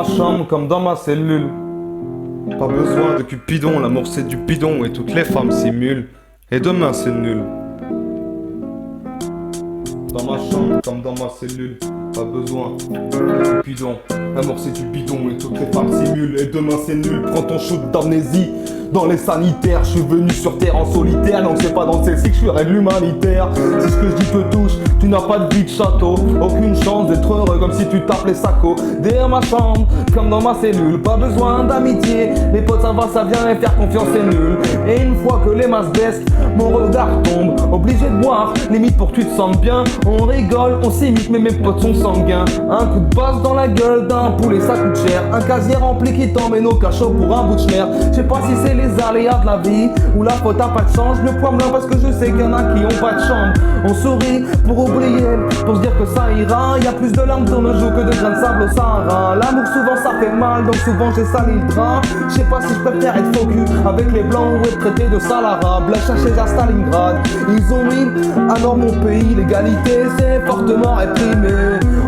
Ma chambre comme dans ma cellule. Pas besoin de Cupidon, l'amour c'est du bidon et toutes les femmes simulent. Et demain c'est nul. Dans ma chambre comme dans ma cellule. Pas besoin de Cupidon, l'amour c'est du bidon et toutes les femmes simulent. Et demain c'est nul, prends ton shoot d'amnésie. Dans les sanitaires, je suis venu sur terre en solitaire. Donc c'est pas dans celle-ci que je ferai de l'humanitaire. Si ce que je dis te touche, tu n'as pas de vie de château. Aucune chance d'être heureux comme si tu t'appelais Sacco. Derrière ma chambre, comme dans ma cellule. Pas besoin d'amitié, les potes ça va, ça vient et faire confiance c'est nul. Et une fois que les masses baissent, mon regard tombe. Obligé de boire, limite pour que tu te sentes bien. On rigole, on s'imite mais mes potes sont sanguins. Un coup de basse dans la gueule d'un poulet ça coûte cher. Un casier rempli qui t'emmène au cachot pour un bout de schner. Je sais pas si c'est les aléas de la vie ou la faute a pas de chance. Je me pomme là parce que je sais qu'il y en a qui ont pas de chambre. On sourit pour oublier, pour se dire que ça ira. Y a plus de larmes sur nos joues que de grains de sable au Sahara. L'amour souvent ça fait mal, donc souvent j'ai sali le drap. Je sais pas si je préfère être faux cul avec les blancs ou être traité de sale arabe. La chercher à Stalingrad. Ils ont mis alors mon pays, l'égalité c'est fortement réprimé.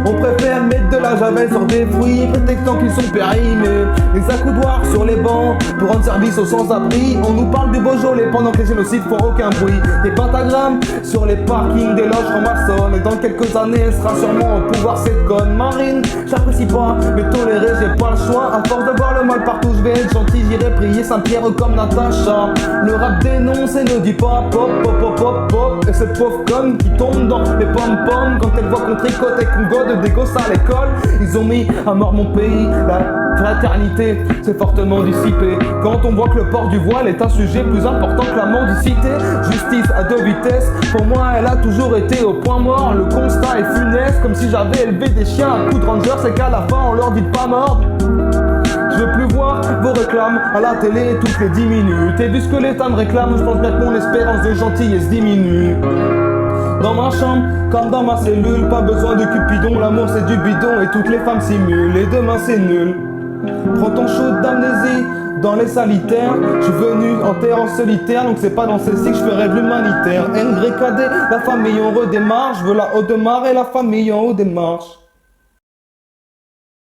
On préfère mettre de la javel sur des fruits, prétextant qu'ils sont périmés. Les accoudoirs sur les bancs pour rendre service aux sans-abri. On nous parle du Beaujolais pendant que les génocides font aucun bruit. Des pentagrammes sur les parkings des loges francs-maçonnes. Et dans quelques années, elle sera sûrement au pouvoir cette conne. Marine, j'apprécie pas, mais toléré, j'ai pas le choix. À force de voir le mal partout, je vais être gentil, j'irai prier Saint-Pierre comme Natacha. Le rap dénonce et ne dit pas pop, pop, pop, pop, pop. Et cette pauvre conne qui tombe dans les pom-pom quand elle voit qu'on tricote et qu'on gode des gosses à l'école. Ils ont mis à mort mon pays, la fraternité s'est fortement dissipée. Quand on voit que le port du voile est un sujet plus important que la mendicité. Justice à deux vitesses, pour moi elle a toujours été au point mort. Le constat est funeste, comme si j'avais élevé des chiens à coups de ranger. C'est qu'à la fin on leur dit de pas mordre. Je veux plus voir vos réclames à la télé toutes les 10 minutes. Et vu ce que l'État me réclame, je pense bien que mon espérance de gentillesse diminue. Dans ma chambre, comme dans ma cellule, pas besoin de Cupidon, l'amour c'est du bidon et toutes les femmes simulent. Et demain c'est nul. Prends ton shoot d'amnésie dans les sanitaires. Je suis venu en terre en solitaire, donc c'est pas dans celle-ci que je ferai de l'humanitaire. NGKD, la famille on redémarre. Je veux la haute de marre et la famille en haut des marches.